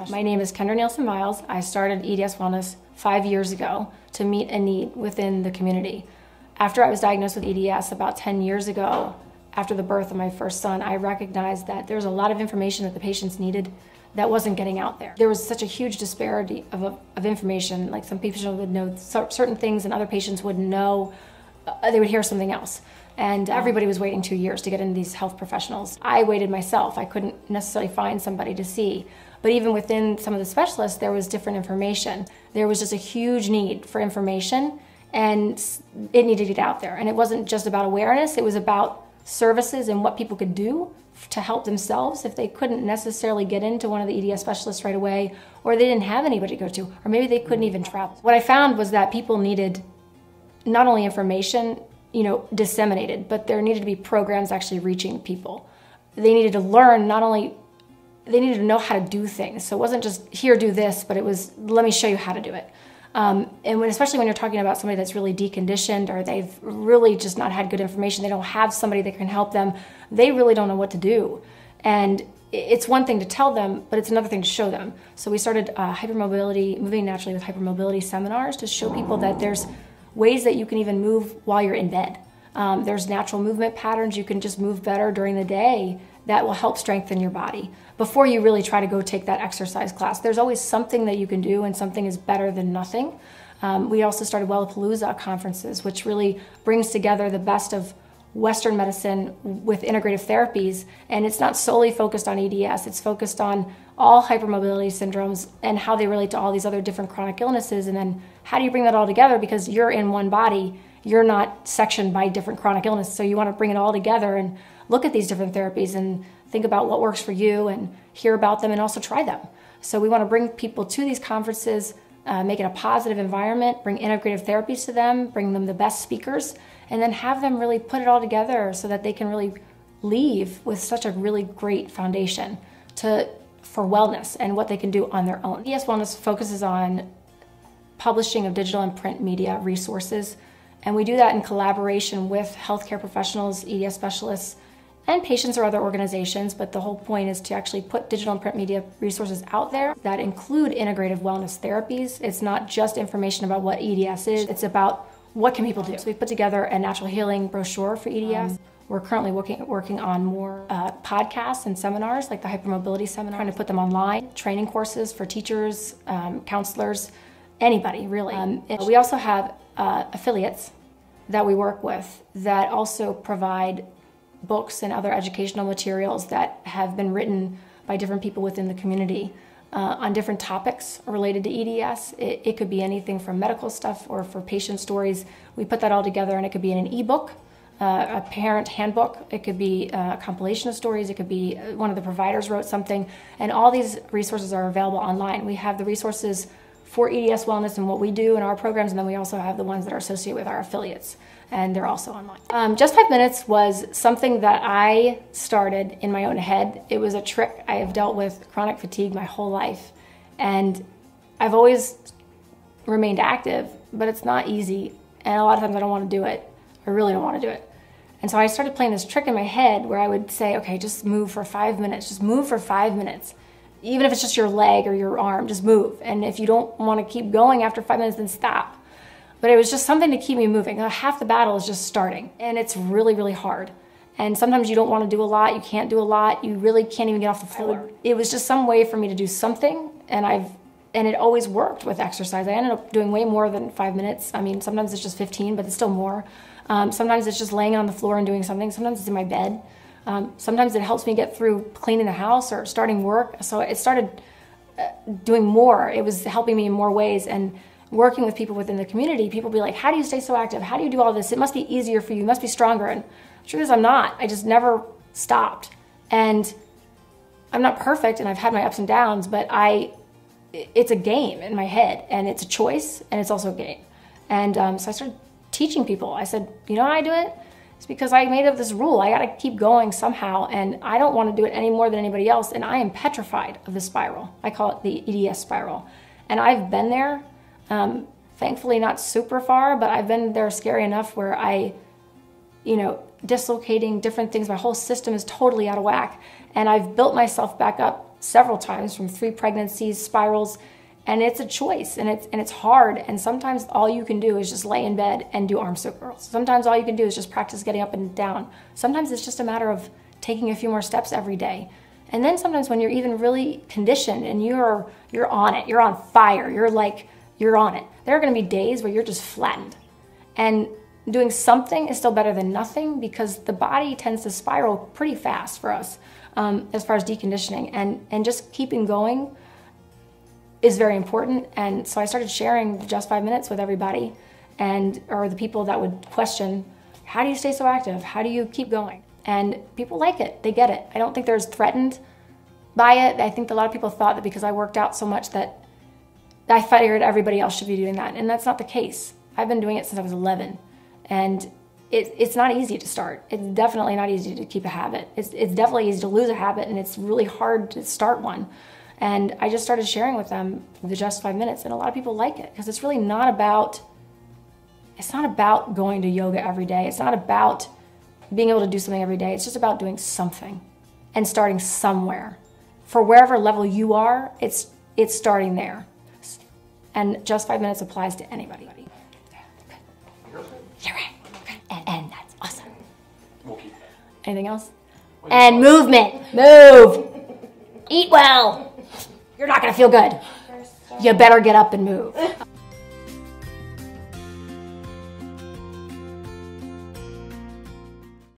My name is Kendra Neilsen Myles. I started EDS Wellness 5 years ago to meet a need within the community. After I was diagnosed with EDS about 10 years ago, after the birth of my first son, I recognized that there was a lot of information that the patients needed that wasn't getting out there. There was such a huge disparity of information. Like some patients would know certain things and other patients wouldn't know, they would hear something else. And everybody was waiting 2 years to get into these health professionals. I waited myself. I couldn't necessarily find somebody to see. But even within some of the specialists, there was different information. There was just a huge need for information, and it needed to get out there. And it wasn't just about awareness, it was about services and what people could do to help themselves if they couldn't necessarily get into one of the EDS specialists right away, or they didn't have anybody to go to, or maybe they couldn't even travel. What I found was that people needed not only information, disseminated, but there needed to be programs actually reaching people. They needed to learn they needed to know how to do things. So it wasn't just, here, do this, but it was, let me show you how to do it. Especially when you're talking about somebody that's really deconditioned, or they've really just not had good information, they don't have somebody that can help them, they really don't know what to do. And it's one thing to tell them, but it's another thing to show them. So we started hypermobility, moving naturally with hypermobility seminars to show people that there's ways that you can even move while you're in bed. There's natural movement patterns. You can just move better during the day that will help strengthen your body before you really try to go take that exercise class. There's always something that you can do, and something is better than nothing. We also started Wellapalooza conferences, which really brings together the best of Western medicine with integrative therapies, and it's not solely focused on EDS, it's focused on all hypermobility syndromes and how they relate to all these other different chronic illnesses, and then how do you bring that all together, because you're in one body, you're not sectioned by different chronic illnesses, so you want to bring it all together and look at these different therapies and think about what works for you and hear about them and also try them. So we want to bring people to these conferences, make it a positive environment, bring integrative therapies to them, bring them the best speakers, and then have them really put it all together so that they can really leave with such a really great foundation for wellness and what they can do on their own. EDS Wellness focuses on publishing of digital and print media resources, and we do that in collaboration with healthcare professionals, EDS specialists, and patients or other organizations, but the whole point is to actually put digital and print media resources out there that include integrative wellness therapies. It's not just information about what EDS is, it's about what can people do. So we put together a natural healing brochure for EDS. We're currently working on more podcasts and seminars, like the hypermobility seminar, trying to put them online, training courses for teachers, counselors, anybody really. We also have affiliates that we work with that also provide books and other educational materials that have been written by different people within the community on different topics related to EDS. It could be anything from medical stuff or for patient stories. We put that all together, and it could be in an ebook, a parent handbook, it could be a compilation of stories, it could be one of the providers wrote something, and all these resources are available online. We have the resources for EDS Wellness and what we do in our programs, and then we also have the ones that are associated with our affiliates, and they're also online. Just 5 minutes was something that I started in my own head. It was a trick. I have dealt with chronic fatigue my whole life, and I've always remained active, but it's not easy, and a lot of times I don't want to do it. I really don't want to do it. And so I started playing this trick in my head where I would say, okay, just move for 5 minutes, just move for 5 minutes. Even if it's just your leg or your arm, just move. And if you don't want to keep going after 5 minutes, then stop. But it was just something to keep me moving. Half the battle is just starting, and it's really, really hard. And sometimes you don't want to do a lot, you can't do a lot, you really can't even get off the floor. It was just some way for me to do something, and it always worked with exercise. I ended up doing way more than 5 minutes. I mean, sometimes it's just 15, but it's still more. Sometimes it's just laying on the floor and doing something. Sometimes it's in my bed. Sometimes it helps me get through cleaning the house or starting work. So it started doing more. It was helping me in more ways, and working with people within the community, people be like, how do you stay so active? How do you do all this? It must be easier for you. You must be stronger. And the truth is I'm not. I just never stopped. And I'm not perfect, and I've had my ups and downs, but it's a game in my head, and it's a choice, and it's also a game. And so I started teaching people. I said, you know how I do it? It's because I made up this rule. I got to keep going somehow, and I don't want to do it any more than anybody else, and I am petrified of the spiral. I call it the EDS spiral. And I've been there, thankfully not super far, but I've been there scary enough where dislocating different things, my whole system is totally out of whack, and I've built myself back up several times from 3 pregnancies, spirals, and it's a choice, and it's hard, and sometimes all you can do is just lay in bed and do arm circles. Sometimes all you can do is just practice getting up and down. Sometimes it's just a matter of taking a few more steps every day. And then sometimes when you're even really conditioned and you're on it, you're on fire, you're on it. There are gonna be days where you're just flattened. And doing something is still better than nothing, because the body tends to spiral pretty fast for us as far as deconditioning. And just keeping going is very important. And so I started sharing just 5 minutes with everybody, or the people that would question, how do you stay so active? How do you keep going? And people like it, they get it. I don't think they're as threatened by it. I think a lot of people thought that because I worked out so much that I figured everybody else should be doing that, and that's not the case. I've been doing it since I was 11, and it's not easy to start. It's definitely not easy to keep a habit. It's definitely easy to lose a habit, and it's really hard to start one. And I just started sharing with them the just 5 minutes, and a lot of people like it, because it's really not about, going to yoga every day. It's not about being able to do something every day. It's just about doing something and starting somewhere. For wherever level you are, it's starting there. And just 5 minutes applies to anybody. You're right. Okay. And that's awesome. We'll keep that. Anything else? And movement. Move. Eat well. You're not going to feel good. You better get up and move.